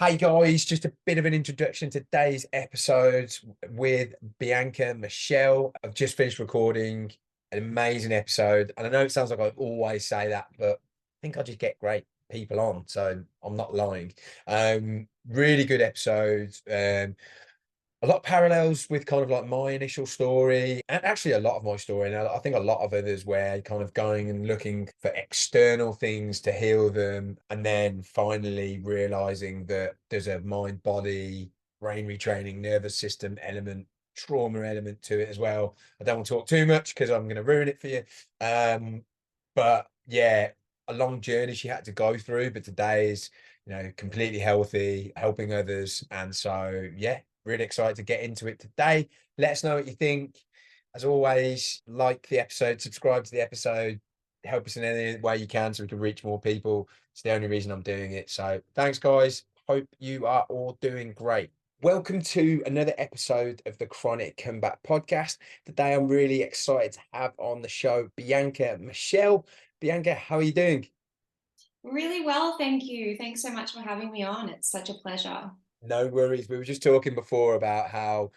Hey guys, just a bit of an introduction to today's episode with Bianca Michele. I've just finished recording an amazing episode, and I know it sounds like I always say that, but I think I just get great people on, so I'm not lying. Really good episode. A lot of parallels with kind of like my initial story and actually a lot of my story. And I think a lot of others where kind of going and looking for external things to heal them and then finally realizing that there's a mind, body, brain retraining, nervous system element, trauma element to it as well. I don't want to talk too much because I'm going to ruin it for you. But yeah, a long journey she had to go through, but today is, completely healthy, helping others. And so, yeah, really excited to get into it today. Let us know what you think. As always, like the episode, subscribe to the episode, help us in any way you can so we can reach more people. It's the only reason I'm doing it. So thanks, guys. Hope you are all doing great. Welcome to another episode of the Chronic Comeback podcast. Today, I'm really excited to have on the show Bianca Michele. Bianca, how are you doing? Really well, thank you. Thanks so much for having me on. It's such a pleasure. No worries. We were just talking before about how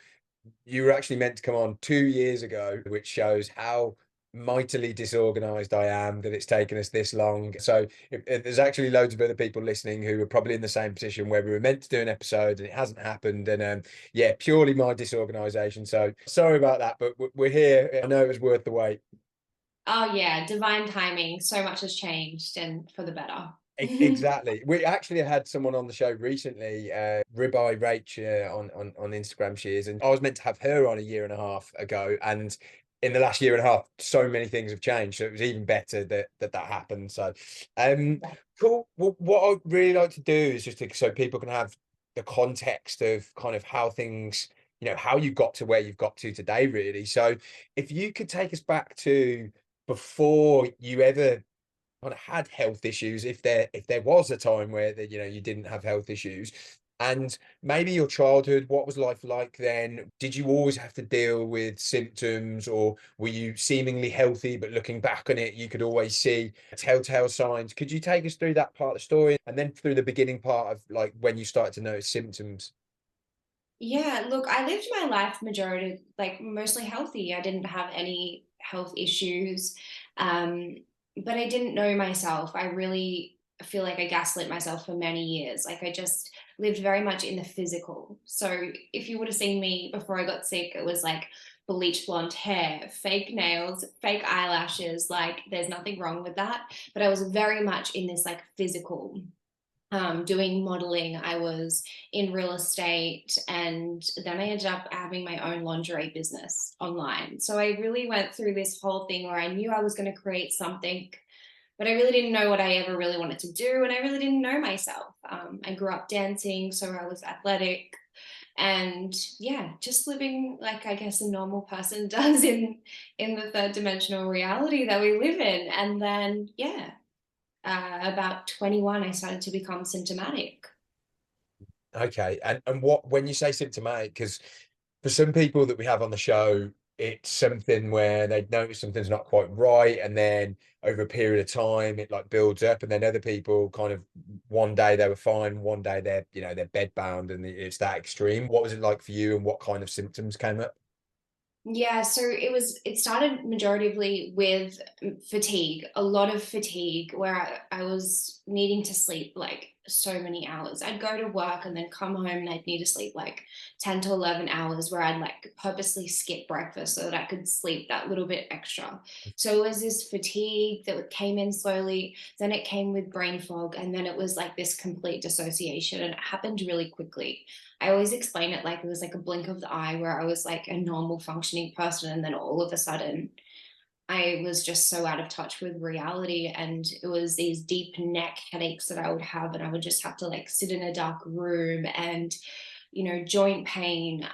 you were actually meant to come on 2 years ago, which shows how mightily disorganized I am that it's taken us this long. So if there's actually loads of other people listening who are probably in the same position where we were meant to do an episode and it hasn't happened. And yeah, purely my disorganization. So sorry about that, but we're here. I know it was worth the wait. Oh yeah, divine timing. So much has changed and for the better. Exactly. We actually had someone on the show recently, Ribeye Rach on Instagram. She is, and I was meant to have her on a year and a half ago. And in the last year and a half, so many things have changed. So it was even better that happened. So, cool. Well, what I'd really like to do is just so people can have the context of kind of how things, how you got to where you've got to today, really. So, if you could take us back to before you ever kind of had health issues, if there was a time where you didn't have health issues, and maybe your childhood, what was life like then? Did you always have to deal with symptoms, or were you seemingly healthy but looking back on it you could always see telltale signs? Could you take us through that part of the story and then through the beginning part of like when you started to notice symptoms? Yeah, look, I lived my life majority like mostly healthy. I didn't have any health issues. Um, but I didn't know myself. I really feel like I gaslit myself for many years. Like I just lived very much in the physical. So if you would have seen me before I got sick, it was like bleach blonde hair, fake nails, fake eyelashes. Like there's nothing wrong with that. But I was very much in this like physical doing modeling. I was in real estate, and then I ended up having my own lingerie business online. So I really went through this whole thing where I knew I was going to create something, but I really didn't know what I ever really wanted to do, and I really didn't know myself. I grew up dancing, so I was athletic. And yeah, just living like I guess a normal person does in the third dimensional reality that we live in. And then yeah, about 21, I started to become symptomatic. Okay. And what when you say symptomatic, because for some people that we have on the show, it's something where they notice something's not quite right, and then over a period of time it like builds up, and then other people kind of one day they were fine, one day they're bed bound, and it's that extreme. What was it like for you, and what kind of symptoms came up? Yeah, so it started majoritively with fatigue, a lot of fatigue where I was needing to sleep like so many hours. I'd go to work and then come home and I'd need to sleep like 10 to 11 hours where I'd like purposely skip breakfast so that I could sleep that little bit extra. So it was this fatigue that came in slowly, then it came with brain fog, and then it was like this complete dissociation, and it happened really quickly. I always explain it like it was like a blink of the eye where I was like a normal functioning person. And then all of a sudden, I was just so out of touch with reality. And it was these deep neck headaches that I would have. And I would just have to like sit in a dark room and, joint pain,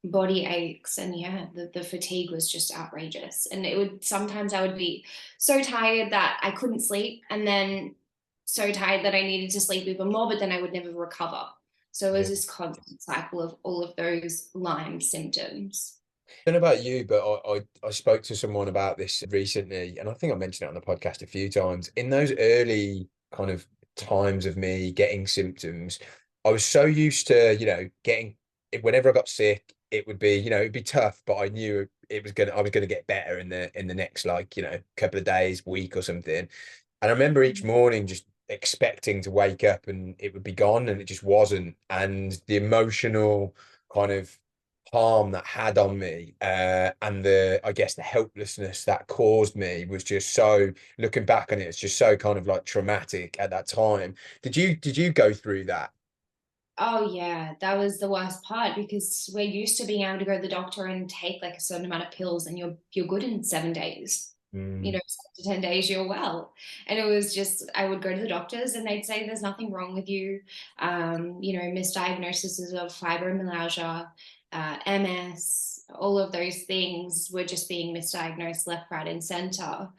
body aches. And yeah, the fatigue was just outrageous. And it would sometimes I would be so tired that I couldn't sleep. And then so tired that I needed to sleep even more, but then I would never recover. So it was Yeah. this constant cycle of all of those Lyme symptoms. I don't know about you, but I spoke to someone about this recently, and I think I mentioned it on the podcast a few times. In those early kind of times of me getting symptoms, I was so used to, getting whenever I got sick, it would be, it'd be tough, but I knew I was gonna get better in the next, like, couple of days, week or something. And I remember each morning just expecting to wake up and it would be gone, and it just wasn't. And the emotional kind of harm that had on me, and I guess the helplessness that caused me was just so, looking back on it, it's just so kind of like traumatic at that time. Did you go through that? Oh yeah, that was the worst part because we're used to being able to go to the doctor and take like a certain amount of pills and you're good in 7 days. Mm, 7 to 10 days you're well. And it was just I would go to the doctors and they'd say there's nothing wrong with you. Misdiagnoses of fibromyalgia, MS, all of those things were just being misdiagnosed left, right, and center.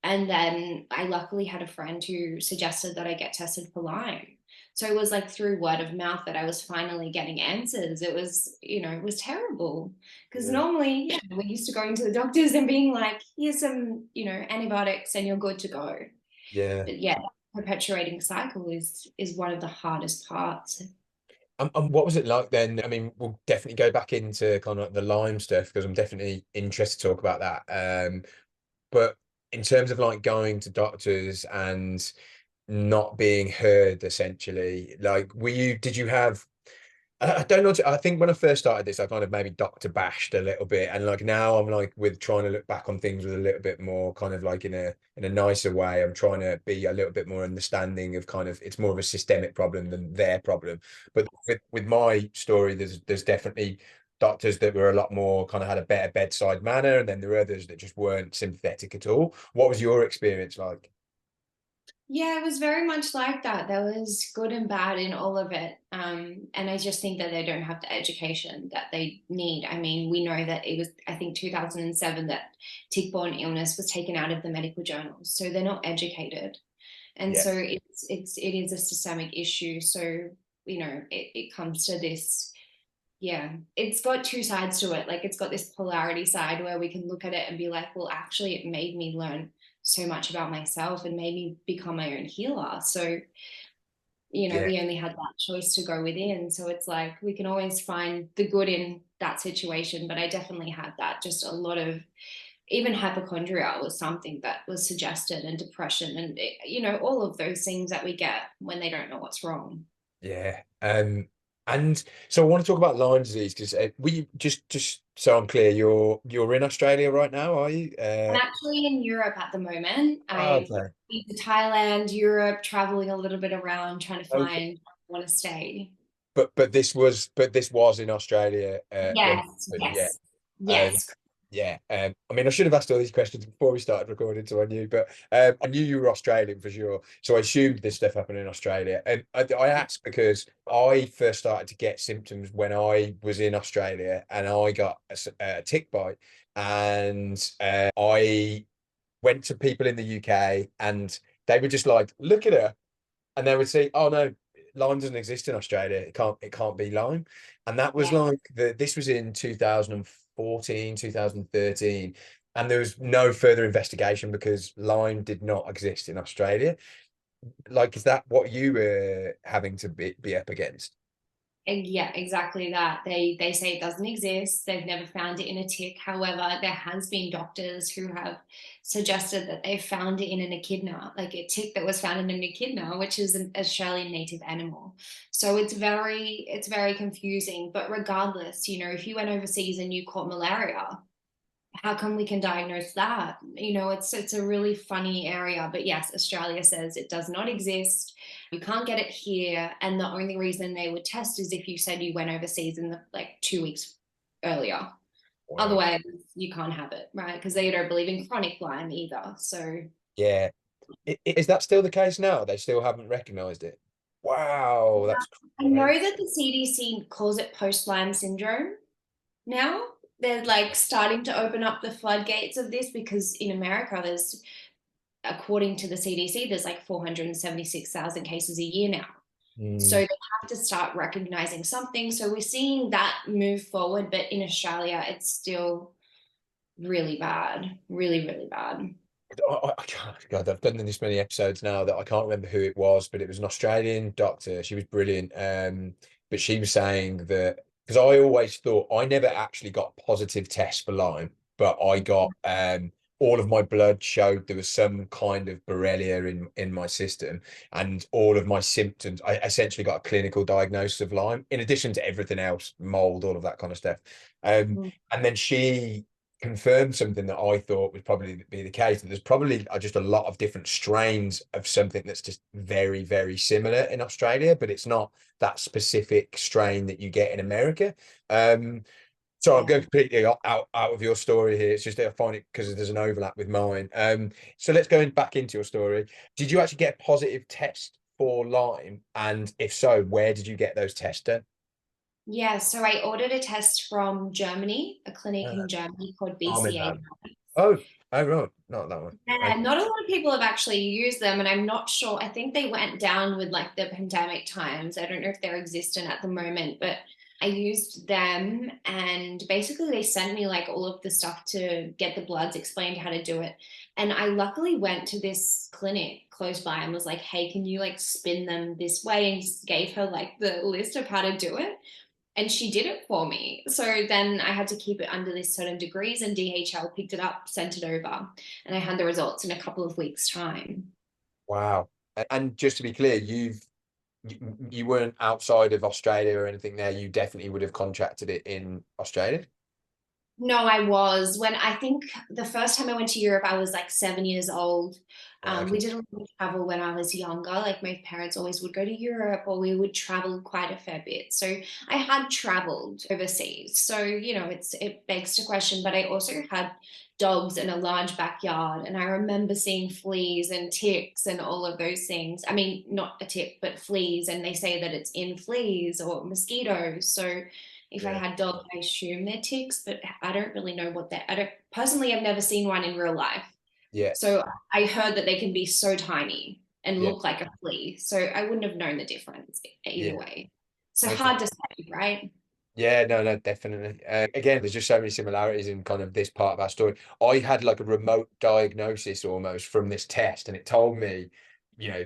And then I luckily had a friend who suggested that I get tested for Lyme. So it was like through word of mouth that I was finally getting answers. It was terrible because yeah, normally, we're used to going to the doctors and being like, here's some, antibiotics and you're good to go. yeah. But yeah, perpetuating cycle is one of the hardest parts. And what was it like then? I mean, we'll definitely go back into kind of like the Lyme stuff because I'm definitely interested to talk about that. But in terms of like going to doctors and not being heard, essentially, like, did you have, I don't know. I think when I first started this, I kind of maybe doctor bashed a little bit, and like now I'm like with trying to look back on things with a little bit more kind of like in a nicer way. I'm trying to be a little bit more understanding of kind of it's more of a systemic problem than their problem. But with my story, there's definitely doctors that were a lot more kind of had a better bedside manner, and then there were others that just weren't sympathetic at all. What was your experience like? Yeah, it was very much like that. There was good and bad in all of it. And I just think that they don't have the education that they need. I mean, we know that it was, I think, 2007 that tick-borne illness was taken out of the medical journals. So they're not educated. And Yeah, so it is a systemic issue. So, it comes to this, yeah, it's got two sides to it. Like it's got this polarity side where we can look at it and be like, well, actually, it made me learn so much about myself and made me become my own healer. So, yeah, we only had that choice to go within. So it's like we can always find the good in that situation. But I definitely had that. Just a lot of even hypochondria was something that was suggested, and depression, and all of those things that we get when they don't know what's wrong. yeah. And so I want to talk about Lyme disease because we just so I'm clear, you're in Australia right now, are you? I'm actually in Europe at the moment. I've Okay. been to Thailand, Europe, traveling a little bit around, trying to Okay. find where I want to stay. But this was in Australia when Yes, but yeah. yes, Um, yes. yeah. I mean, I should have asked all these questions before we started recording, so I knew, but I knew you were Australian for sure. So I assumed this stuff happened in Australia. And I asked because I first started to get symptoms when I was in Australia and I got a tick bite. And I went to people in the UK and they were just like, look at her. And they would say, oh no, Lyme doesn't exist in Australia. It can't be Lyme. And that was Yeah. like this was in 2014, 2013. And there was no further investigation because Lyme did not exist in Australia. Like, is that what you were having to be up against? Yeah, exactly that. They say it doesn't exist. They've never found it in a tick. However, there has been doctors who have suggested that they've found it in an echidna, like a tick that was found in an echidna, which is an Australian native animal. So it's very confusing. But regardless, if you went overseas and you caught malaria, how come we can diagnose that? It's a really funny area. But yes, Australia says it does not exist. You can't get it here, and the only reason they would test is if you said you went overseas in the like 2 weeks earlier. Wow. Otherwise, you can't have it, right? Because they don't believe in chronic Lyme either. So Yeah. Is that still the case now? They still haven't recognized it. Wow, yeah, that's I crazy. know that the CDC calls it post Lyme syndrome now. They're like starting to open up the floodgates of this because in America, according to the CDC, there's like 476,000 cases a year now. So Mm. they have to start recognizing something. So we're seeing that move forward, but in Australia, it's still really bad, really, really bad. I can't, God, I've done this many episodes now that I can't remember who it was, but it was an Australian doctor. She was brilliant. But she was saying that, because I always thought I never actually got positive tests for Lyme, but I got all of my blood showed there was some kind of Borrelia in my system, and all of my symptoms. I essentially got a clinical diagnosis of Lyme, in addition to everything else, mold, all of that kind of stuff. Mm. And then she confirmed something that I thought would probably be the case, that there's probably just a lot of different strains of something that's just very, very similar in Australia, but it's not that specific strain that you get in America. So I'm Yeah. going completely out of your story here. It's just I find it because there's an overlap with mine. So let's go back into your story. Did you actually get a positive test for Lyme? And if so, where did you get those tests done? Yeah, so I ordered a test from Germany, a clinic Uh, in Germany called Almond BCA. Hand. Oh, oh, right. Not that one. Yeah, Okay. not a lot of people have actually used them, and I'm not sure. I think they went down with like the pandemic times. I don't know if they're existent at the moment, but I used them, and basically they sent me like all of the stuff to get the bloods, explained how to do it. And I luckily went to this clinic close by and was like, hey, can you like spin them this way? And gave her like the list of how to do it. And she did it for me. So then I had to keep it under this certain degrees, and DHL picked it up, sent it over, and I had the results in a couple of weeks' time. Wow. And just to be clear, you weren't outside of Australia or anything there. You definitely would have contracted it in Australia. No, I was. When I think the first time I went to Europe, I was like 7 years old. Right, We okay. did a lot of travel when I was younger. Like my parents always would go to Europe, or we would travel quite a fair bit. So I had traveled overseas. So, it begs to question, but I also had dogs in a large backyard. And I remember seeing fleas and ticks and all of those things. I mean, not a tick, but fleas. And they say that it's in fleas or mosquitoes. So if I Yeah, had dogs, I assume they're ticks, but I don't really know what they're. I don't personally, I've never seen one in real life. yeah, So I heard that they can be so tiny and yeah, look like a flea. So I wouldn't have known the difference either yeah. way. So Okay. hard to say, right? Yeah, no, no, definitely. Again, there's just so many similarities in kind of this part of our story. I had like a remote diagnosis almost from this test, and it told me, you know,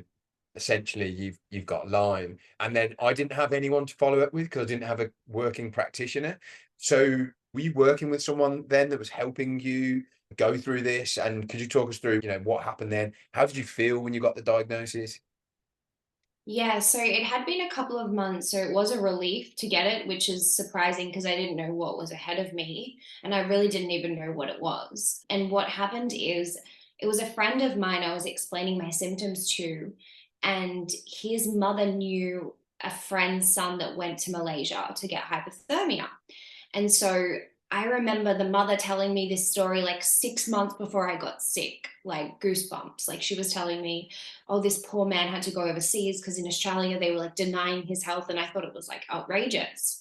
essentially you've got Lyme. And then I didn't have anyone to follow up with because I didn't have a working practitioner. So were you working with someone then that was helping you go through this? And could you talk us through, what happened then? How did you feel when you got the diagnosis? Yeah, so it had been a couple of months, so it was a relief to get it, which is surprising because I didn't know what was ahead of me, and I really didn't even know what it was. And what happened is it was a friend of mine I was explaining my symptoms to, and his mother knew a friend's son that went to Malaysia to get hypothermia. And so I remember the mother telling me this story like 6 months before I got sick, like goosebumps. Like she was telling me, oh, this poor man had to go overseas because in Australia they were like denying his health. And I thought it was like outrageous.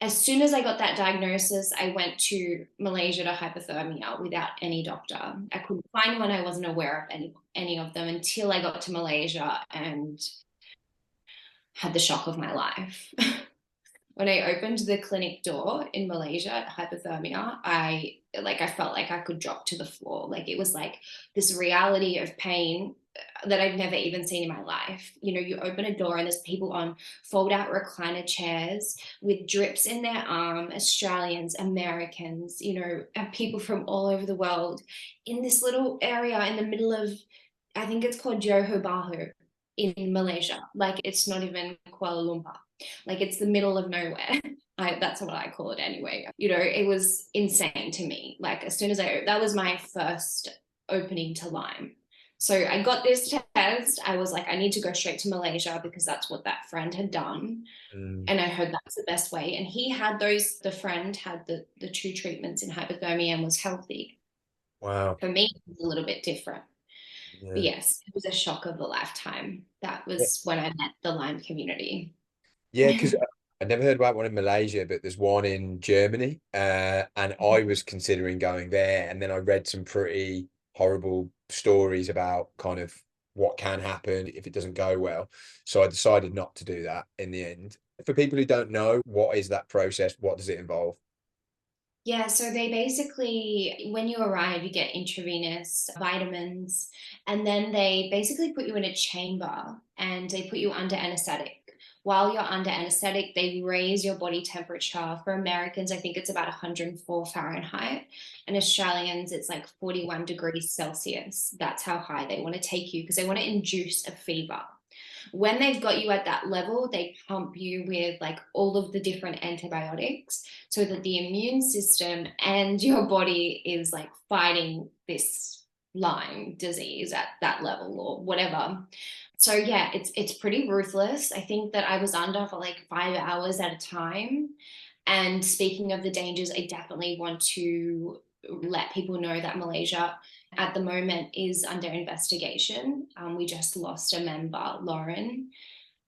As soon as I got that diagnosis, I went to Malaysia to hypothermia without any doctor. I couldn't find one. I wasn't aware of any of them until I got to Malaysia and had the shock of my life. When I opened the clinic door in Malaysia, hypothermia, I felt like I could drop to the floor. Like it was like this reality of pain that I'd never even seen in my life. You open a door and there's people on fold out recliner chairs with drips in their arm, Australians, Americans, and people from all over the world in this little area in the middle of, I think it's called Johor Bahru in Malaysia. Like it's not even Kuala Lumpur. Like it's the middle of nowhere. That's what I call it anyway. It was insane to me. Like as soon as that was my first opening to Lyme. So I got this test. I was like, I need to go straight to Malaysia because that's what that friend had done. Mm, And I heard that's the best way. And he had the friend had the two treatments in hypothermia and was healthy. wow. For me, it was a little bit different. But Yeah. yes, it was a shock of a lifetime. That Yeah, was when I met the Lyme community. yeah, because I never heard about one in Malaysia, but there's one in Germany. And I was considering going there, and then I read some pretty horrible stories about kind of what can happen if it doesn't go well. So I decided not to do that in the end. For people who don't know, what is that process? What does it involve? Yeah, so they basically, when you arrive, you get intravenous vitamins, and then they basically put you in a chamber and they put you under anesthetic. While you're under anesthetic, they raise your body temperature. For Americans, I think it's about 104 Fahrenheit, and Australians, it's like 41 degrees Celsius. That's how high they want to take you because they want to induce a fever. When they've got you at that level, they pump you with like all of the different antibiotics so that the immune system and your body is like fighting this Lyme disease at that level or whatever. So yeah, it's pretty ruthless. I think that I was under for like 5 hours at a time. And speaking of the dangers, I definitely want to let people know that Malaysia at the moment is under investigation. We just lost a member, Lauren,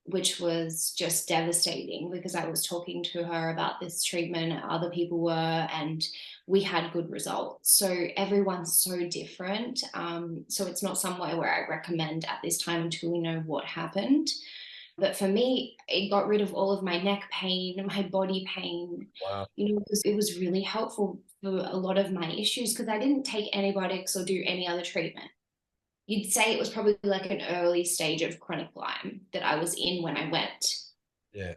which was just devastating because I was talking to her about this treatment, other people were, and we had good results. So everyone's so different. So it's not somewhere where I recommend at this time until we know what happened. But for me, it got rid of all of my neck pain, my body pain. Wow. You know, it was really helpful for a lot of my issues because I didn't take antibiotics or do any other treatment. You'd say it was probably like an early stage of chronic Lyme that I was in when I went. Yeah.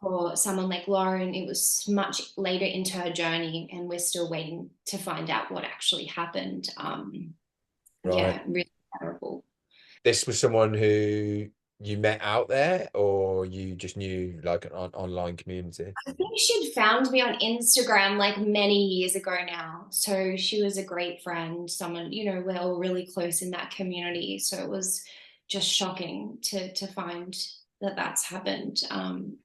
For someone like Lauren, it was much later into her journey, and we're still waiting to find out what actually happened. Right. Yeah, really terrible. This was someone who you met out there, or you just knew like an online community? I think she'd found me on Instagram like many years ago now. So she was a great friend, someone, you know, we're all really close in that community. So it was just shocking to find that that's happened.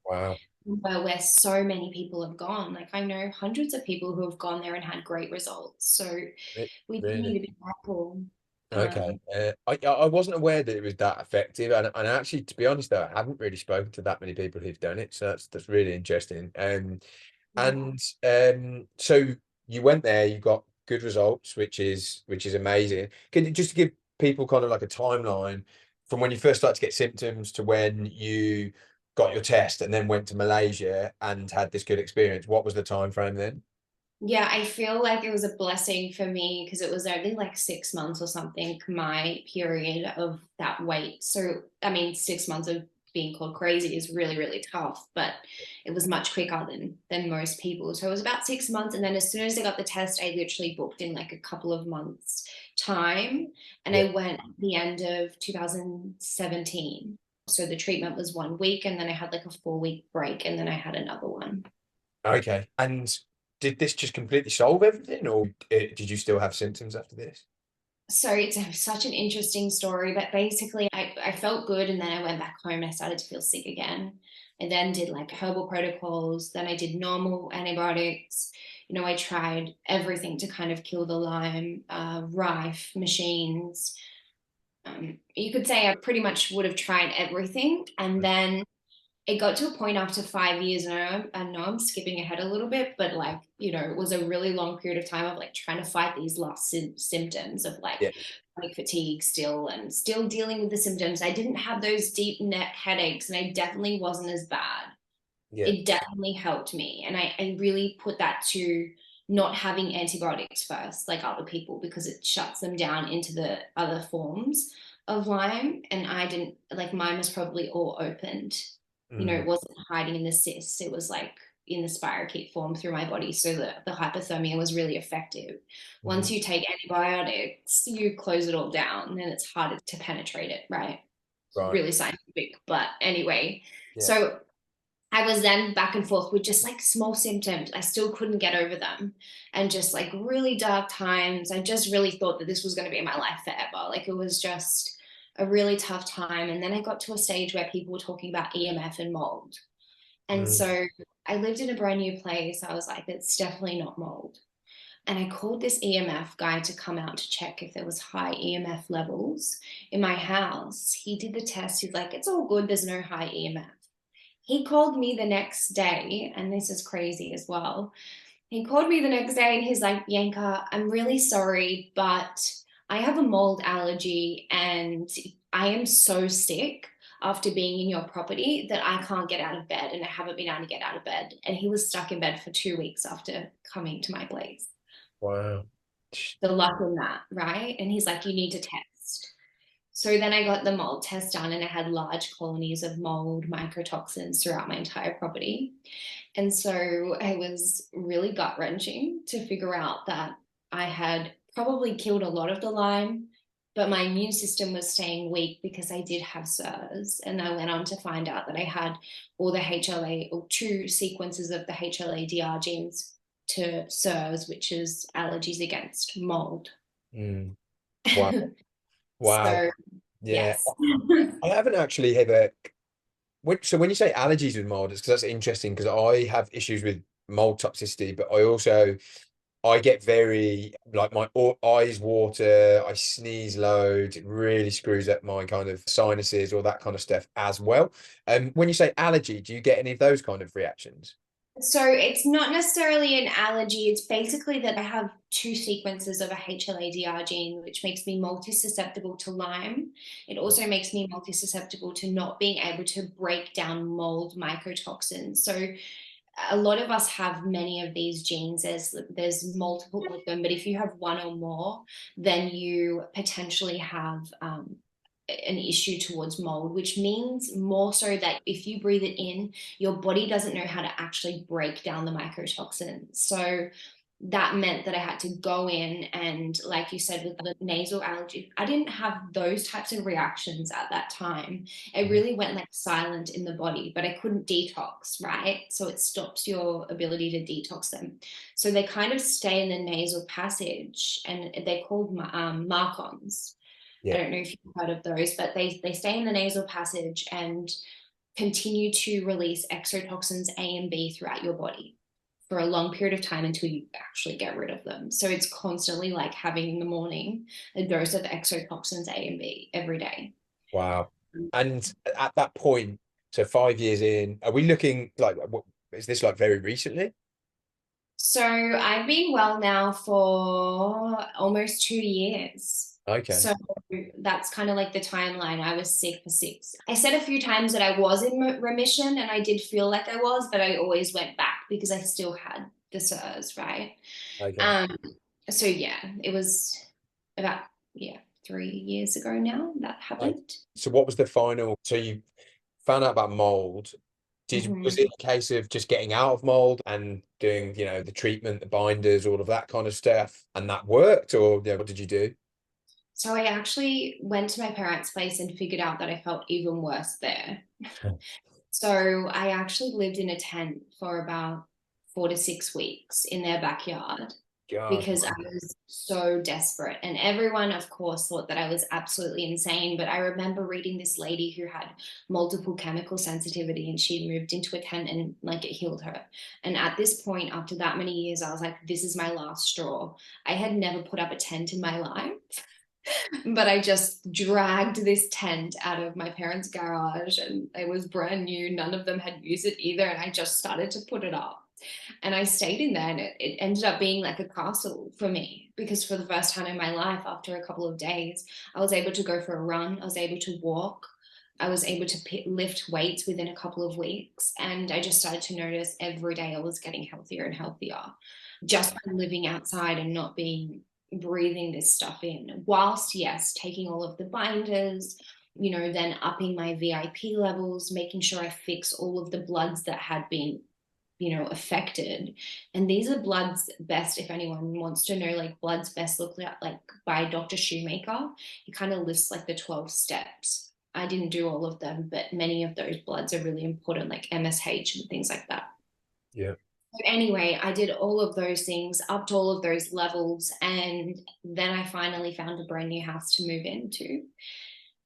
Wow. Where so many people have gone. Like I know hundreds of people who have gone there and had great results. So we do need Really? to be careful. Okay. Um, I wasn't aware that it was that effective, and actually, to be honest, though, I haven't really spoken to that many people who've done it, so that's really interesting. yeah. And so you went there, you got good results, which is amazing. Can you just give people kind of like a timeline from when you first started to get symptoms to when you got your test and then went to Malaysia and had this good experience? What was the time frame then? Yeah, I feel like it was a blessing for me because it was only like 6 months or something, my period of that wait. So, I mean, 6 months of being called crazy is really, really tough, but it was much quicker than most people. So it was about 6 months. And then as soon as I got the test, I literally booked in like a couple of months time. And Yeah. I went at the end of 2017. So the treatment was 1 week, and then I had like a 4 week break, and then I had another one. Okay. And did this just completely solve everything, or did you still have symptoms after this? So it's such an interesting story, but basically I felt good, and then I went back home and I started to feel sick again. I then did like herbal protocols, then I did normal antibiotics. You know, I tried everything to kind of kill the Lyme, rife machines. You could say I pretty much would have tried everything. And then it got to a point after 5 years, and I know I'm skipping ahead a little bit, but like, you know, it was a really long period of time of like trying to fight these last symptoms of like Yeah. chronic fatigue still, and still dealing with the symptoms. I didn't have those deep neck headaches, and I definitely wasn't as bad. Yeah. It definitely helped me. And I really put that to not having antibiotics first, like other people, because it shuts them down into the other forms of Lyme. And I didn't, like, mine was probably all opened. You know, Mm, it wasn't hiding in the cysts, it was like in the spirochete form through my body. So the hypothermia was really effective. Once mhm. you take antibiotics, you close it all down, and then it's harder to penetrate it, right? Right. Really scientific. But anyway, Yeah. so I was then back and forth with just like small symptoms. I still couldn't get over them. And just like really dark times. I just really thought that this was going to be my life forever. Like it was just a really tough time. And then I got to a stage where people were talking about EMF and mold. And Mm, so I lived in a brand new place. I was like, it's definitely not mold. And I called this EMF guy to come out to check if there was high EMF levels in my house. He did the test. He's like, it's all good. There's no high EMF. He called me the next day, and this is crazy as well. He called me the next day and he's like, Bianca, I'm really sorry, but I have a mold allergy and I am so sick. after being in your property that I can't get out of bed, and I haven't been able to get out of bed. And he was stuck in bed for 2 weeks after coming to my place. Wow. The luck in that, right? And he's like, you need to test. So then I got the mold test done, and I had large colonies of mold mycotoxins throughout my entire property. And so it was really gut-wrenching to figure out that I had probably killed a lot of the Lyme, but my immune system was staying weak because I did have SIRS. And I went on to find out that I had all the HLA, or 2 sequences of the HLA-DR genes to SIRS, which is allergies against mold. Mm. Wow. Wow. So, Yeah. yes. I haven't actually ever. So when you say allergies with mold, it's because that's interesting, because I have issues with mold toxicity, but I get very, like, my eyes water, I sneeze loads, it really screws up my kind of sinuses, all that kind of stuff as well. When you say allergy, do you get any of those kind of reactions? So it's not necessarily an allergy. It's basically that I have 2 sequences of a HLA-DR gene, which makes me multi-susceptible to Lyme. It also makes me multi-susceptible to not being able to break down mold mycotoxins. So a lot of us have many of these genes. There's multiple of them, but if you have one or more, then you potentially have an issue towards mold, which means more so that if you breathe it in, your body doesn't know how to actually break down the mycotoxins. So that meant that I had to go in, and like you said, with the nasal allergy, I didn't have those types of reactions at that time. It really went like silent in the body, but I couldn't detox, right? So it stops your ability to detox them. So they kind of stay in the nasal passage, and they're called marcons. I Yeah. don't know if you've heard of those, but they stay in the nasal passage and continue to release exotoxins A and B throughout your body for a long period of time until you actually get rid of them. So it's constantly like having in the morning a dose of exotoxins A and B every day. Wow. And at that point, so 5 years in, are we looking like, what is this, like, very recently? So I've been well now for almost 2 years. Okay. So that's kind of like the timeline. I was sick for 6. I said a few times that I was in remission, and I did feel like I was, but I always went back because I still had the SIRS, right? Okay. Um, so yeah, it was about, yeah, 3 years ago now that Right. happened. So what was the final? So you found out about mold. Was Mhm. it a case of just getting out of mold and doing, the treatment, the binders, all of that kind of stuff, and that worked, or what did you do? So I actually went to my parents' place and figured out that I felt even worse there. So I actually lived in a tent for about 4 to 6 weeks in their backyard God. because I was so desperate. And everyone, of course, thought that I was absolutely insane. But I remember reading this lady who had multiple chemical sensitivity, and she moved into a tent and like it healed her. And at this point, after that many years, I was like, this is my last straw. I had never put up a tent in my life. But I just dragged this tent out of my parents' garage, and it was brand new. None of them had used it either. And I just started to put it up. And I stayed in there, and it ended up being like a castle for me, because for the first time in my life, after a couple of days, I was able to go for a run. I was able to walk. I was able to lift weights within a couple of weeks. And I just started to notice every day I was getting healthier and healthier just by living outside and not being breathing this stuff in, whilst yes, taking all of the binders, then upping my VIP levels, making sure I fix all of the bloods that had been affected. And these are bloods best, if anyone wants to know, like bloods best look like by Dr. Shoemaker. He kind of lists like the 12 steps. I didn't do all of them, but many of those bloods are really important, like MSH and things like that. Yeah. Anyway, I did all of those things, upped all of those levels, and then I finally found a brand new house to move into.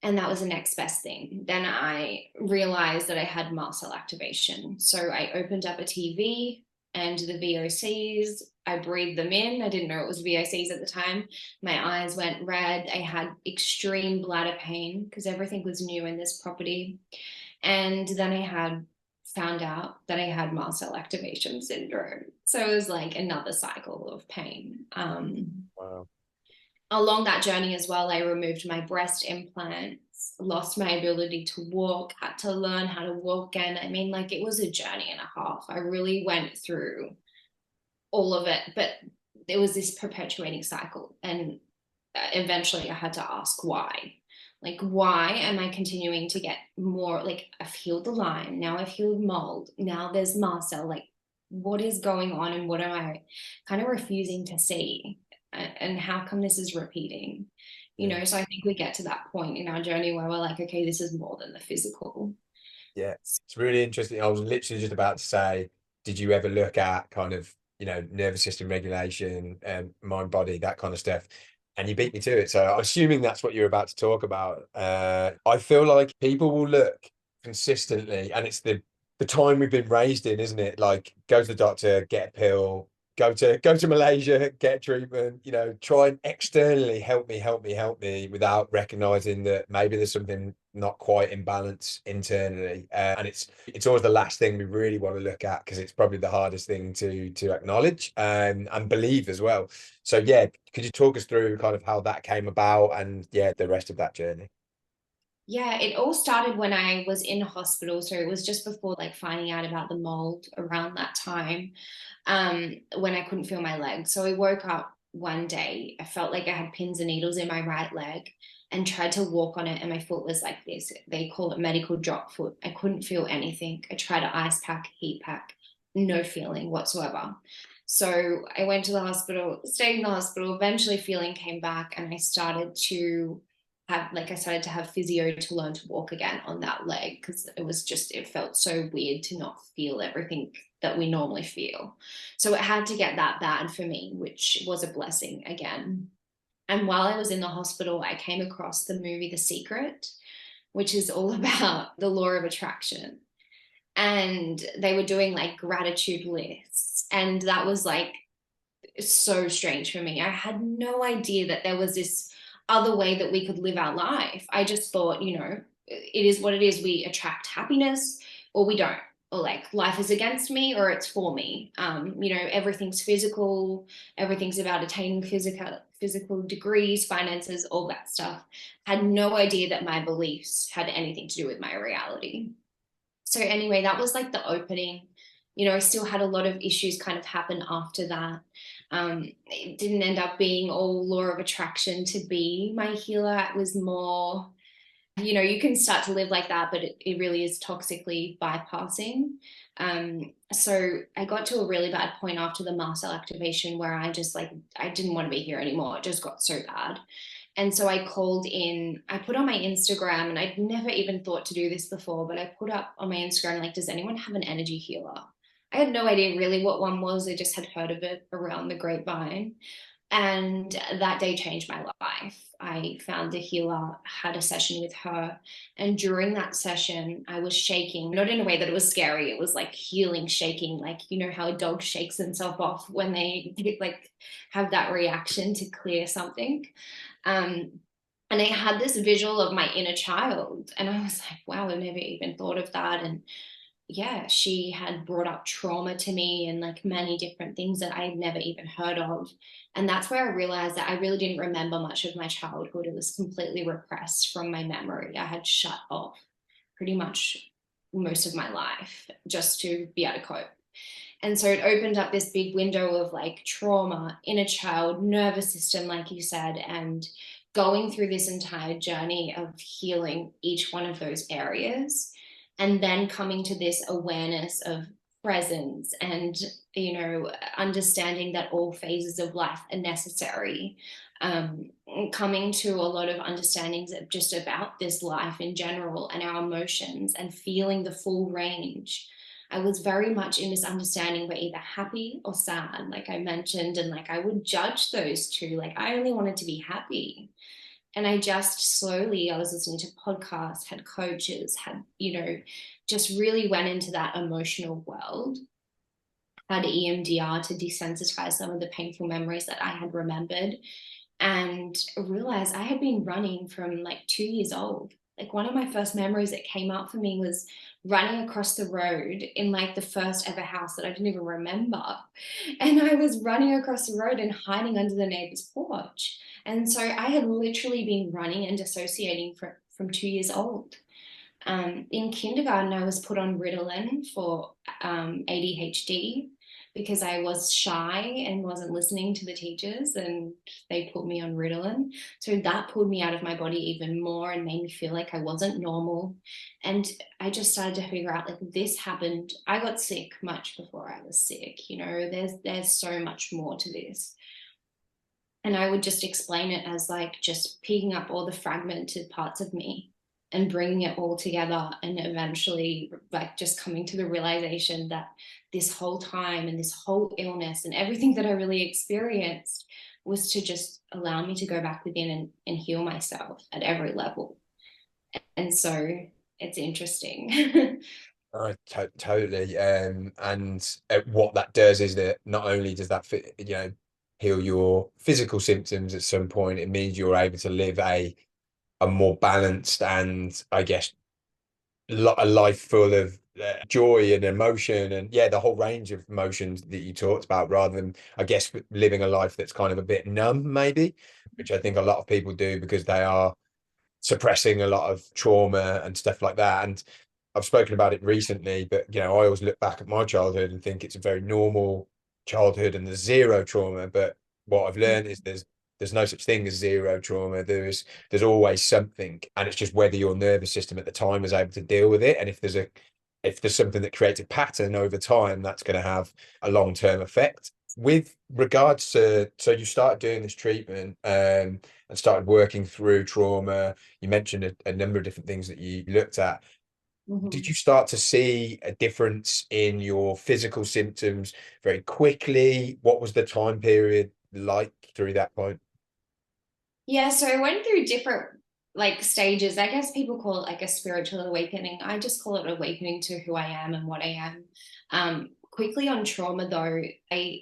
And that was the next best thing. Then I realized that I had mast cell activation. So I opened up a TV and the VOCs, I breathed them in. I didn't know it was VOCs at the time. My eyes went red. I had extreme bladder pain because everything was new in this property. And then I had found out that I had mast cell activation syndrome. So it was like another cycle of pain. Wow. Along that journey as well, I removed my breast implants. lost my ability to walk, had to learn how to walk again. I mean, like, it was a journey and a half. I really went through all of it, but there was this perpetuating cycle. And eventually I had to ask why. Like, why am I continuing to get more? Like, I've healed the Lyme, now I've healed mold, now there's mast cell. Like, what is going on, and what am I kind of refusing to see? And how come this is repeating? You Yeah. know, so I think we get to that point in our journey where we're like, okay, this is more than the physical. Yeah, it's really interesting. I was literally just about to say, did you ever look at kind of, nervous system regulation and mind body, that kind of stuff? And you beat me to it. So I'm assuming that's what you're about to talk about. I feel like people will look consistently, and it's the time we've been raised in, isn't it? Like, go to the doctor, get a pill, go to Malaysia, get treatment, try and externally help me without recognizing that maybe there's something not quite in balance internally. And it's always the last thing we really want to look at, because it's probably the hardest thing to acknowledge and believe as well. So yeah, could you talk us through kind of how that came about, and yeah, the rest of that journey? Yeah, it all started when I was in hospital. So it was just before like finding out about the mold, around that time, when I couldn't feel my leg. So I woke up one day, I felt like I had pins and needles in my right leg, and tried to walk on it, and my foot was like this. They call it medical drop foot. I couldn't feel anything. I tried to ice pack, heat pack, no feeling whatsoever. So I went to the hospital, stayed in the hospital, eventually feeling came back, and I started to have physio to learn to walk again on that leg, because it felt so weird to not feel everything that we normally feel. So it had to get that bad for me, which was a blessing again. And while I was in the hospital, I came across the movie The Secret, which is all about the law of attraction. And they were doing like gratitude lists. And that was like so strange for me. I had no idea that there was this other way that we could live our life. I just thought, it is what it is. We attract happiness or we don't. Or like, life is against me or it's for me. Everything's physical, everything's about attaining physical degrees, finances, all that stuff. Had no idea that my beliefs had anything to do with my reality. So anyway, that was like the opening. I still had a lot of issues kind of happen after that. It didn't end up being all law of attraction to be my healer. It was more, you can start to live like that, but it really is toxically bypassing. So I got to a really bad point after the mast cell activation where I just like, I didn't want to be here anymore. It just got so bad. And so I put on my Instagram, and I'd never even thought to do this before, but I put up on my Instagram, like, does anyone have an energy healer? I had no idea really what one was. I just had heard of it around the grapevine. And that day changed my life. I found a healer, had a session with her. And during that session, I was shaking, not in a way that it was scary. It was like healing shaking, like, how a dog shakes himself off when they like have that reaction to clear something. And I had this visual of my inner child, and I was like, wow, I never even thought of that. And yeah, she had brought up trauma to me and like many different things that I had never even heard of. And that's where I realized that I really didn't remember much of my childhood. It was completely repressed from my memory. I had shut off pretty much most of my life just to be able to cope. And so it opened up this big window of like trauma, inner child, nervous system, like you said, and going through this entire journey of healing each one of those areas, and then coming to this awareness of presence and, understanding that all phases of life are necessary. Coming to a lot of understandings of just about this life in general and our emotions, and feeling the full range. I was very much in this understanding we're either happy or sad, like I mentioned, and like I would judge those two. Like, I only wanted to be happy. And I just slowly, I was listening to podcasts, had coaches, just really went into that emotional world, had EMDR to desensitize some of the painful memories that I had remembered, and realized I had been running from like 2 years old. Like, one of my first memories that came up for me was running across the road in like the first ever house that I didn't even remember. And I was running across the road and hiding under the neighbor's porch. And so I had literally been running and dissociating from 2 years old. In kindergarten, I was put on Ritalin for ADHD because I was shy and wasn't listening to the teachers, and they put me on Ritalin. So that pulled me out of my body even more and made me feel like I wasn't normal. And I just started to figure out, like, this happened. I got sick much before I was sick. You know, there's so much more to this. And I would just explain it as like just picking up all the fragmented parts of me and bringing it all together, and eventually like just coming to the realization that this whole time and this whole illness and everything that I really experienced was to just allow me to go back within and heal myself at every level. And so it's interesting. Totally. And what that does is that not only does that heal your physical symptoms at some point, it means you're able to live a more balanced and, I guess, a life full of joy and emotion, and yeah, the whole range of emotions that you talked about, rather than, I guess, living a life that's kind of a bit numb, maybe, which I think a lot of people do because they are suppressing a lot of trauma and stuff like that. And I've spoken about it recently, but I always look back at my childhood and think it's a very normal childhood and there's zero trauma. But what I've learned is there's no such thing as zero trauma. There's always something, and it's just whether your nervous system at the time is able to deal with it. And if there's something that creates a pattern over time, that's going to have a long-term effect. With regards to, so you started doing this treatment and started working through trauma. You mentioned a number of different things that you looked at. Did you start to see a difference in your physical symptoms very quickly? What was the time period like through that point? Yeah, so I went through different like stages. I guess people call it like a spiritual awakening. I just call it awakening to who I am and what I am. Quickly on trauma though, I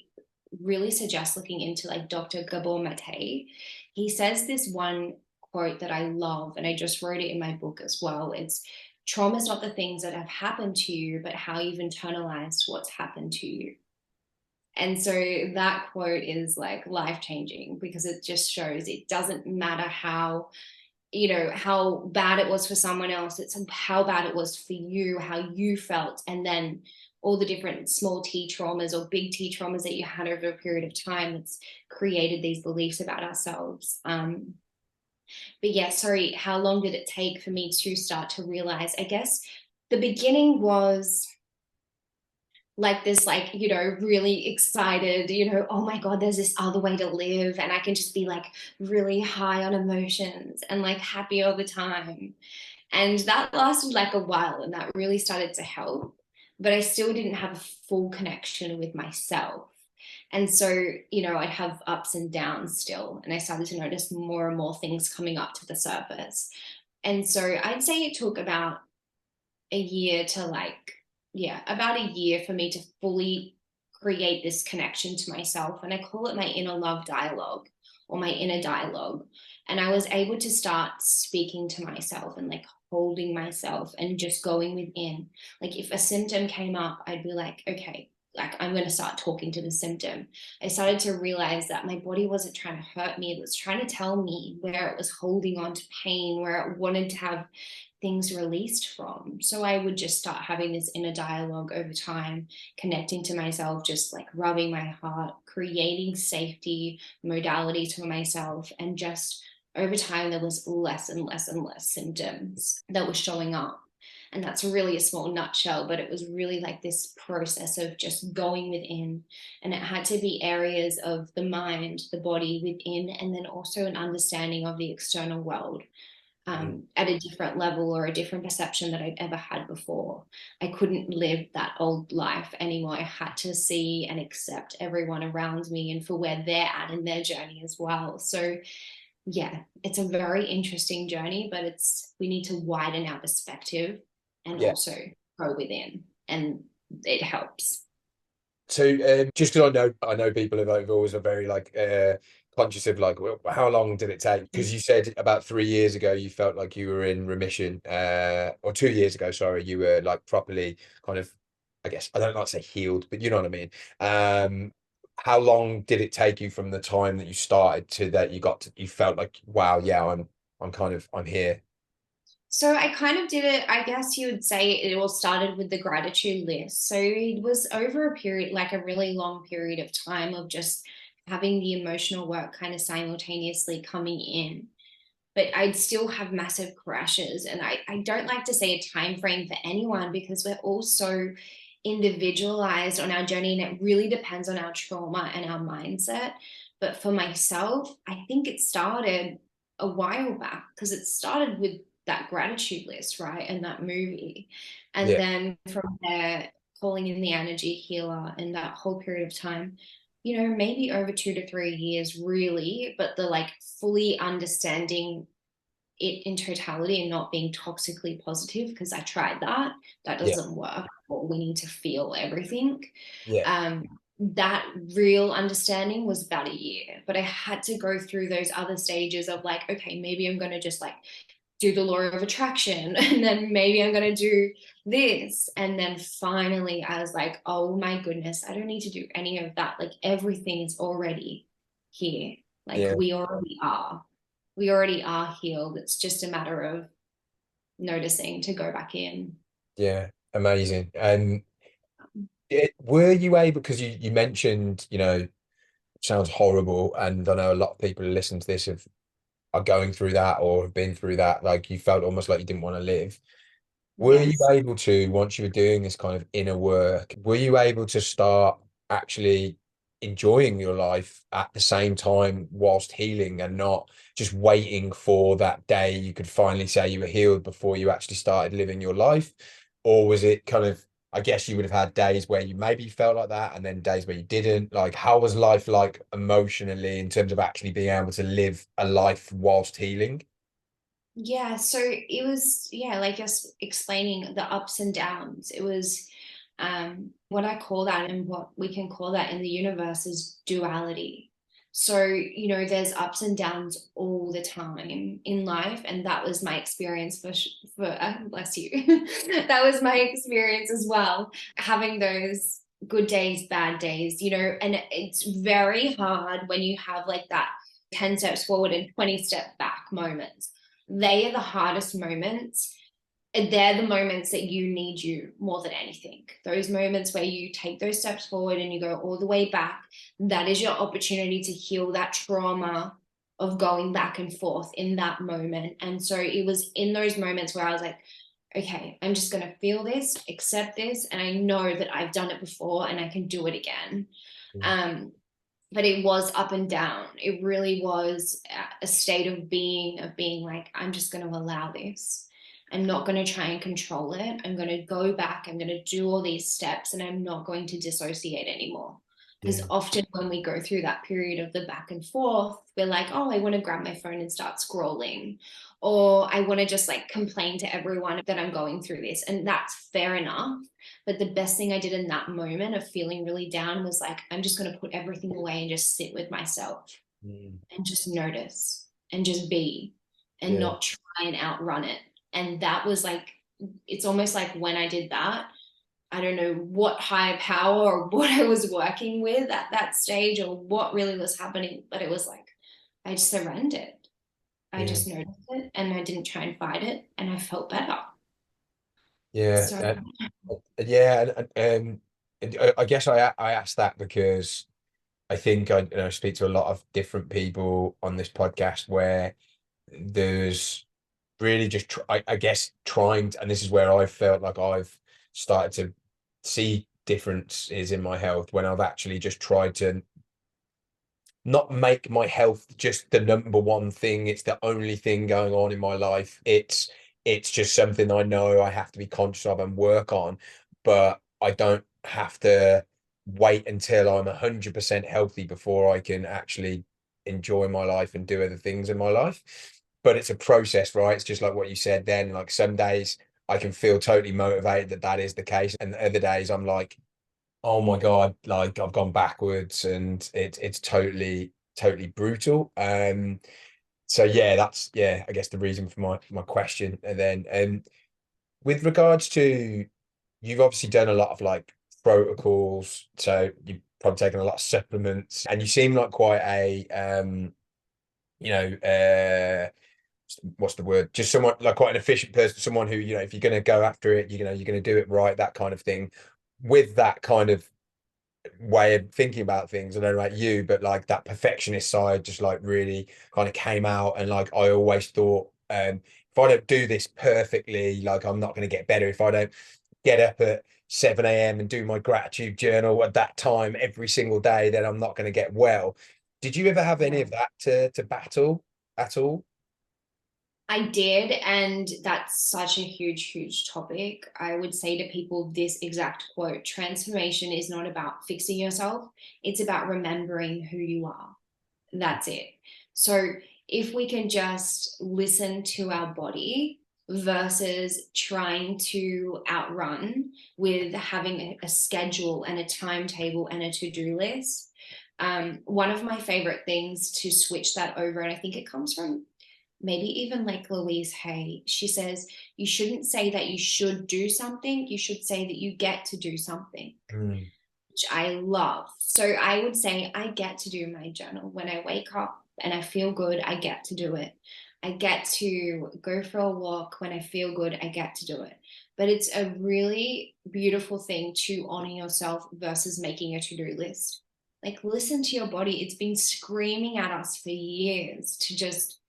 really suggest looking into like Dr. Gabor Mate. He says this one quote that I love, and I just wrote it in my book as well. It's trauma is not the things that have happened to you, but how you've internalized what's happened to you. And so that quote is like life changing, because it just shows it doesn't matter how, how bad it was for someone else. It's how bad it was for you, how you felt. And then all the different small t traumas or big T traumas that you had over a period of time that's created these beliefs about ourselves. But yeah, sorry, how long did it take for me to start to realize? I guess the beginning was like this, like, really excited, oh my God, there's this other way to live. And I can just be like really high on emotions and like happy all the time. And that lasted like a while, and that really started to help. But I still didn't have a full connection with myself. And so, I'd have ups and downs still. And I started to notice more and more things coming up to the surface. And so I'd say it took about a year to about a year for me to fully create this connection to myself. And I call it my inner love dialogue, or my inner dialogue. And I was able to start speaking to myself and like holding myself and just going within. Like if a symptom came up, I'd be like, okay, like I'm going to start talking to the symptom. I started to realize that my body wasn't trying to hurt me. It was trying to tell me where it was holding on to pain, where it wanted to have things released from. So I would just start having this inner dialogue over time, connecting to myself, just like rubbing my heart, creating safety modalities for myself. And just over time, there was less and less and less symptoms that were showing up. And that's really a small nutshell, but it was really like this process of just going within. And it had to be areas of the mind, the body within, and then also an understanding of the external world at a different level or a different perception that I'd ever had before. I couldn't live that old life anymore. I had to see and accept everyone around me and for where they're at in their journey as well. So yeah, it's a very interesting journey, but we need to widen our perspective and Yeah. also go within, and it helps. So just because I know people have always are very like conscious of like, well, how long did it take? Because you said about 3 years ago you felt like you were in remission, or 2 years ago, sorry, you were like properly kind of, I guess, I don't like to say healed, but you know what I mean. How long did it take you from the time that you started to that you felt like, wow, yeah, I'm here? So I kind of did it, I guess you would say it all started with the gratitude list. So it was over a period, like a really long period of time of just having the emotional work kind of simultaneously coming in. But I'd still have massive crashes. And I don't like to say a time frame for anyone because we're all so individualized on our journey and it really depends on our trauma and our mindset. But for myself, I think it started a while back because it started with that gratitude list, right? And that movie. And Yeah, then from there, calling in the energy healer and that whole period of time, maybe over 2 to 3 years, really, but the like fully understanding it in totality and not being toxically positive, because I tried that. That yeah, doesn't work. We need to feel everything. yeah, Um, that real understanding was about a year, but I had to go through those other stages of like, okay, maybe I'm going to just like do the law of attraction and then maybe I'm going to do this. And then finally I was like, oh my goodness, I don't need to do any of that. Like everything is already here. Like yeah, we already are healed. It's just a matter of noticing to go back in. yeah. Amazing. And were you able, because you mentioned, sounds horrible, and I know a lot of people who listen to this are going through that or have been through that, like you felt almost like you didn't want to live. Were you Yes. able to, once you were doing this kind of inner work, were you able to start actually enjoying your life at the same time whilst healing and not just waiting for that day you could finally say you were healed before you actually started living your life? Or was it kind of, I guess you would have had days where you maybe felt like that and then days where you didn't. Like, how was life like emotionally in terms of actually being able to live a life whilst healing? Yeah, so it was, yeah, like just explaining the ups and downs. It was what I call that and what we can call that in the universe is duality. So, there's ups and downs all the time in life, and that was my experience for bless you. That was my experience as well, having those good days, bad days, and it's very hard when you have like that 10 steps forward and 20 step back moments. They are the hardest moments. They're the moments that you need you more than anything. Those moments where you take those steps forward and you go all the way back, that is your opportunity to heal that trauma of going back and forth in that moment. And so it was in those moments where I was like, okay, I'm just going to feel this, accept this. And I know that I've done it before and I can do it again. Mm. Um, but it was up and down. It really was a state of being like, I'm just going to allow this. I'm not going to try and control it. I'm going to go back. I'm going to do all these steps and I'm not going to dissociate anymore. Because Yeah. often when we go through that period of the back and forth, we're like, oh, I want to grab my phone and start scrolling. Or I want to just like complain to everyone that I'm going through this. And that's fair enough. But the best thing I did in that moment of feeling really down was like, I'm just going to put everything away and just sit with myself Mm. and just notice and just be and Yeah. not try and outrun it. And that was like, it's almost like when I did that, I don't know what higher power or what I was working with at that stage or what really was happening, but it was like, I just surrendered. I Yeah. just noticed it and I didn't try and fight it and I felt better. Yeah. So, Yeah. And I guess I asked that because I think I speak to a lot of different people on this podcast where there's really just I guess trying to, and this is where I felt like I've started to see differences in my health when I've actually just tried to not make my health just the number one thing. It's the only thing going on in my life. It's just something I know I have to be conscious of and work on, but I don't have to wait until I'm 100% healthy before I can actually enjoy my life and do other things in my life. But it's a process, right? It's just like what you said then. Like some days I can feel totally motivated that that is the case, and other days I'm like, oh my God, like I've gone backwards and it's totally brutal. So yeah, that's I guess the reason for my question. And then with regards to, you've obviously done a lot of like protocols, so you've probably taken a lot of supplements and you seem like quite a you know what's the word? Just someone like quite an efficient person, someone who, if you're going to go after it, you're going to do it right, that kind of thing. With that kind of way of thinking about things, I don't know about you, but like that perfectionist side just like really kind of came out. And like I always thought, if I don't do this perfectly, like I'm not going to get better. If I don't get up at 7 a.m. and do my gratitude journal at that time every single day, then I'm not going to get well. Did you ever have any of that to battle at all? I did, and that's such a huge, huge topic. I would say to people this exact quote: transformation is not about fixing yourself, it's about remembering who you are. That's it. So if we can just listen to our body versus trying to outrun with having a schedule and a timetable and a to-do list. One of my favorite things to switch that over, and I think it comes from maybe even like Louise Hay, she says, you shouldn't say that you should do something, you should say that you get to do something. Mm. Which I love. So I would say I get to do my journal when I wake up and I feel good. I get to do it. I get to go for a walk when I feel good. I get to do it. But it's a really beautiful thing to honor yourself versus making a to-do list. Like, listen to your body. It's been screaming at us for years to just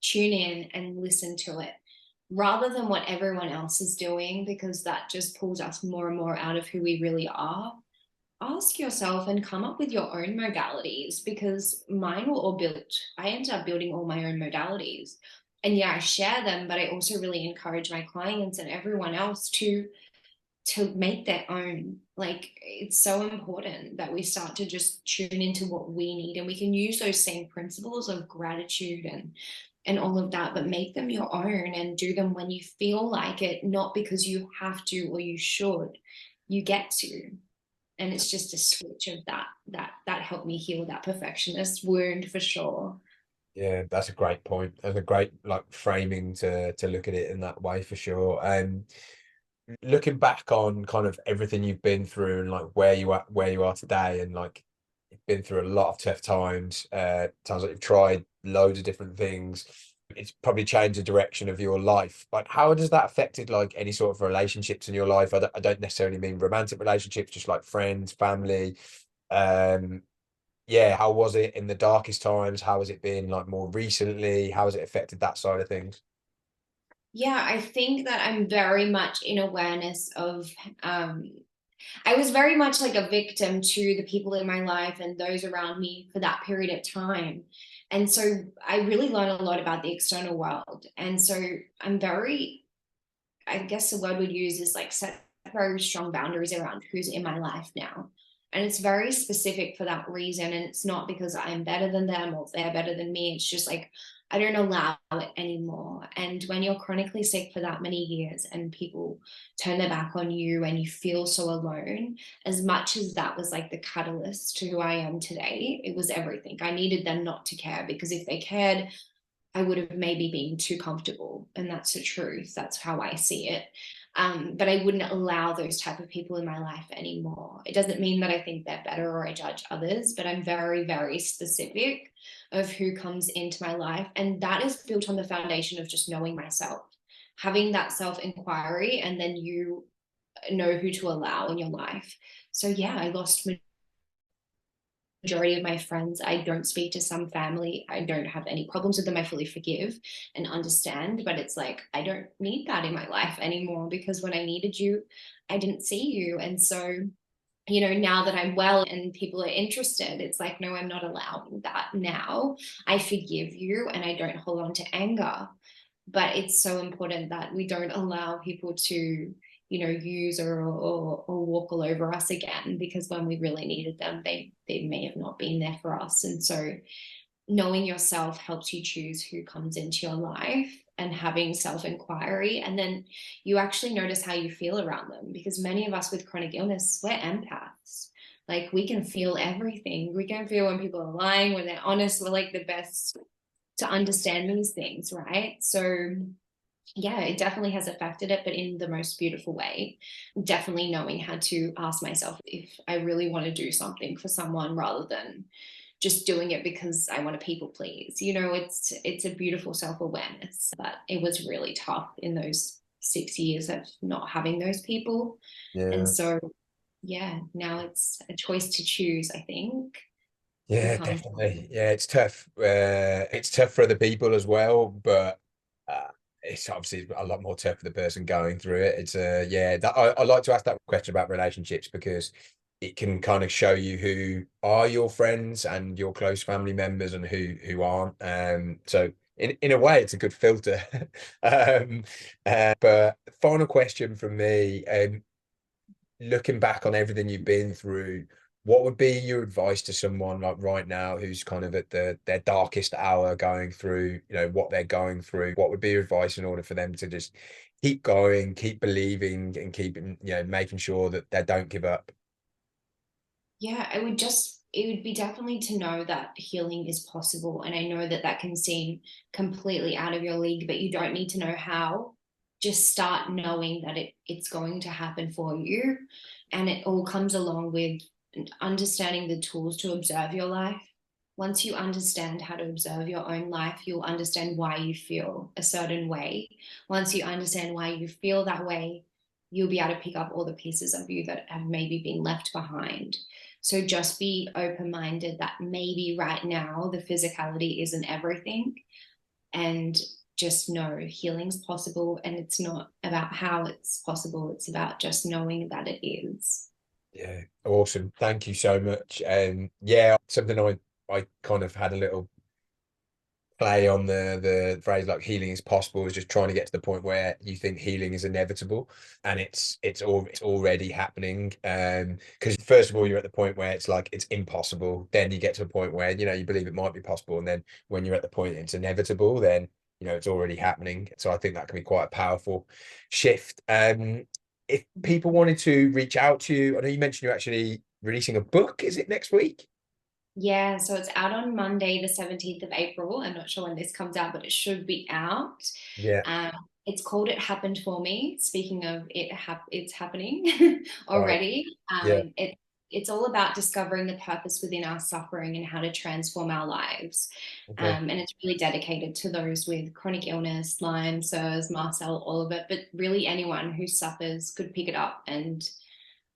tune in and listen to it rather than what everyone else is doing, because that just pulls us more and more out of who we really are. Ask yourself and come up with your own modalities, because mine were all built. I ended up building all my own modalities. And yeah, I share them, but I also really encourage my clients and everyone else to make their own. Like, it's so important that we start to just tune into what we need, and we can use those same principles of gratitude and all of that, but make them your own and do them when you feel like it, not because you have to or you should. You get to. And it's just a switch of that helped me heal that perfectionist wound for sure. Yeah, that's a great point. That's a great like framing to look at it in that way for sure. Looking back on kind of everything you've been through and like where you are today, and like you've been through a lot of tough times. Sounds like you've tried loads of different things. It's probably changed the direction of your life. Like, how does that affected like any sort of relationships in your life? I don't necessarily mean romantic relationships, just like friends, family. Um, yeah, how was it in the darkest times? How has it been like more recently? How has it affected that side of things? Yeah, I think that I'm very much in awareness of um I was very much like a victim to the people in my life and those around me for that period of time. And so I really learned a lot about the external world. And so I'm very, I guess the word we'd use is like, set very strong boundaries around who's in my life now. And it's very specific for that reason. And it's not because I'm better than them or they're better than me. It's just like, I don't allow it anymore. And when you're chronically sick for that many years and people turn their back on you and you feel so alone, as much as that was like the catalyst to who I am today, it was everything. I needed them not to care, because if they cared, I would have maybe been too comfortable. And that's the truth. That's how I see it. But I wouldn't allow those type of people in my life anymore. It doesn't mean that I think they're better or I judge others, but I'm very, very specific of who comes into my life. And that is built on the foundation of just knowing myself, having that self-inquiry, and then you know who to allow in your life. So yeah, I lost majority of my friends. I don't speak to some family. I don't have any problems with them. I fully forgive and understand, but it's like, I don't need that in my life anymore, because when I needed you, I didn't see you. And so, now that I'm well and people are interested, it's like, no, I'm not allowing that now. I forgive you and I don't hold on to anger. But it's so important that we don't allow people to use or walk all over us again, because when we really needed them, they may have not been there for us. And so knowing yourself helps you choose who comes into your life, and having self-inquiry, and then you actually notice how you feel around them, because many of us with chronic illness, we're empaths. Like, we can feel everything. We can feel when people are lying, when they're honest. We're like the best to understand these things, right? So yeah, it definitely has affected it, but in the most beautiful way. Definitely knowing how to ask myself if I really want to do something for someone, rather than just doing it because I want to people please. You know, it's a beautiful self-awareness, but it was really tough in those 6 years of not having those people. And Yeah. so, yeah, now it's a choice to choose, I think, who Yeah, comes. definitely. Yeah, it's tough. It's tough for other people as well, but it's obviously a lot more tough for the person going through it. It's yeah, I like to ask that question about relationships because it can kind of show you who are your friends and your close family members and who aren't. So in a way, it's a good filter. But final question from me. Looking back on everything you've been through, what would be your advice to someone like right now who's kind of at their darkest hour going through, what they're going through? What would be your advice in order for them to just keep going, keep believing, and keep, making sure that they don't give up? Yeah, it would be definitely to know that healing is possible. And I know that that can seem completely out of your league, but you don't need to know how. Just start knowing that it's going to happen for you. And it all comes along with understanding the tools to observe your life. Once you understand how to observe your own life, you'll understand why you feel a certain way. Once you understand why you feel that way, you'll be able to pick up all the pieces of you that have maybe been left behind. So just be open-minded that maybe right now the physicality isn't everything, and just know healing's possible, and it's not about how it's possible, it's about just knowing that it is. Yeah, awesome. Thank you so much. Yeah, something I kind of had a little play on the phrase like healing is possible is just trying to get to the point where you think healing is inevitable, and it's already happening. Because first of all, you're at the point where it's like it's impossible, then you get to a point where you believe it might be possible, and then when you're at the point it's inevitable, then it's already happening. So I think that can be quite a powerful shift. If people wanted to reach out to you, I know you mentioned you're actually releasing a book. Is it next week? Yeah, so it's out on Monday, the 17th of April. I'm not sure when this comes out, but it should be out. Yeah. Um, it's called It Happened For Me. Speaking of it's happening Right. already. Yeah. It's all about discovering the purpose within our suffering and how to transform our lives. Okay. And it's really dedicated to those with chronic illness, Lyme, SIRS, Mast, all of it. But really anyone who suffers could pick it up and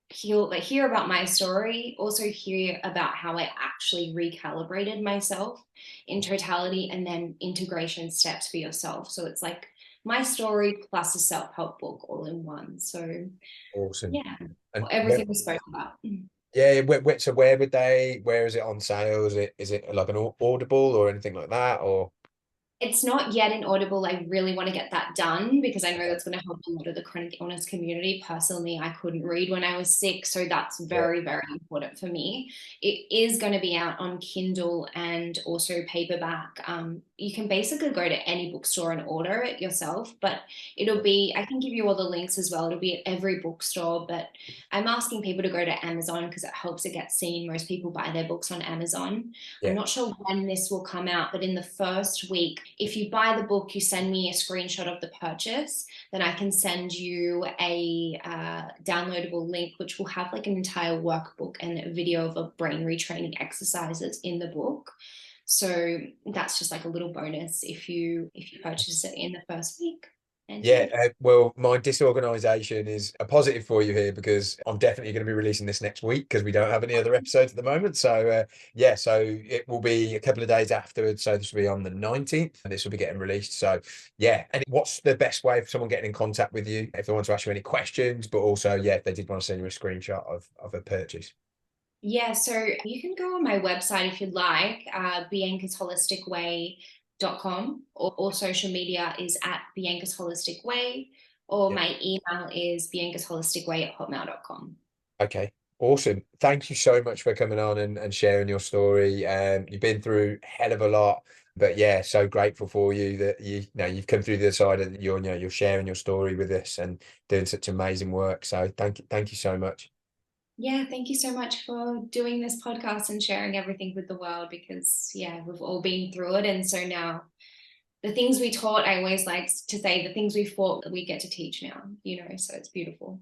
hear about my story, also hear about how I actually recalibrated myself in totality, and then integration steps for yourself. So it's like my story plus a self-help book all in one. So Awesome. yeah, And everything we spoke about. yeah, so where is it on sale? Is it like an Audible or anything like that? Or It's not yet in Audible. I really want to get that done because I know okay. that's going to help a lot of the chronic illness community. Personally, I couldn't read when I was sick, so that's Yeah. very, very important for me. It is going to be out on Kindle and also paperback. You can basically go to any bookstore and order it yourself, but I can give you all the links as well. It'll be at every bookstore, but I'm asking people to go to Amazon because it helps it get seen. Most people buy their books on Amazon. I'm Yeah. not sure when this will come out, but in the first week, if you buy the book, you send me a screenshot of the purchase, then I can send you a downloadable link, which will have like an entire workbook and a video of a brain retraining exercises in the book. So that's just like a little bonus if you purchase it in the first week. And yeah. Yeah, well, my disorganization is a positive for you here because I'm definitely going to be releasing this next week because we don't have any other episodes at the moment. So, yeah, so it will be a couple of days afterwards. So this will be on the 19th and this will be getting released. So, yeah. And what's the best way for someone getting in contact with you if they want to ask you any questions, but also, yeah, if they did want to send you a screenshot of a purchase? Yeah, so you can go on my website if you'd like, biancasholisticway.com, or social media is at Bianca's Holistic Way, or Yeah. my email is biancasholisticway@hotmail.com. Okay, awesome. Thank you so much for coming on and sharing your story. You've been through a hell of a lot, but yeah, so grateful for you that you've come through the other side and you're sharing your story with us and doing such amazing work. So thank you so much. Yeah, thank you so much for doing this podcast and sharing everything with the world because, yeah, we've all been through it. And so now the things we taught, I always like to say the things we fought, we get to teach now, so it's beautiful.